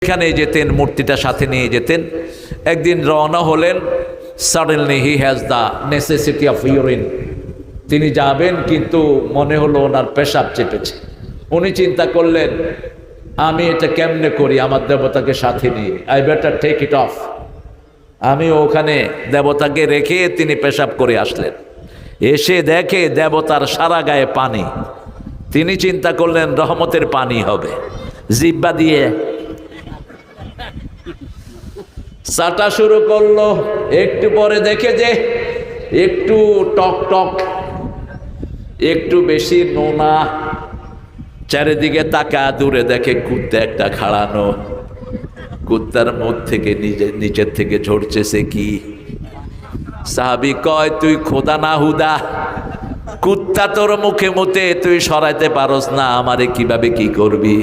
এখানে যেতেন, মূর্তিটা সাথে নিয়ে যেতেন। একদিন রওনা হলেন, suddenly he has the necessity of urine. তিনি যাবেন, কিন্তু মনে হলো ওনার পেশাব চেপেছে। উনি চিন্তা করলেন, আমি এটা কেমনে করি আমার দেবতাকে সাথে নিয়ে, I better take it off. আমি ওখানে দেবতাকে রেখে তিনি পেশাব করে আসলেন। এসে দেখে দেবতার সারা গায়ে পানি। তিনি চিন্তা করলেন রহমতের পানি হবে, জিব্বা দিয়ে চাটা শুরু করলো। একটু পরে দেখে যে একটু টক টক, একটু বেশি নোনা। চারিদিকে তাকা, দূরে দেখে কুত্তা একটা খাড়ানো। কুত্তার মুখ থেকে নিচের থেকে ঝরছে কি? সাহাবী কয়, তুই খোদা না হুদা, কুত্তা তোর মুখে মুতে তুই সরাইতে পারস না, আমারে কিভাবে কি করবি?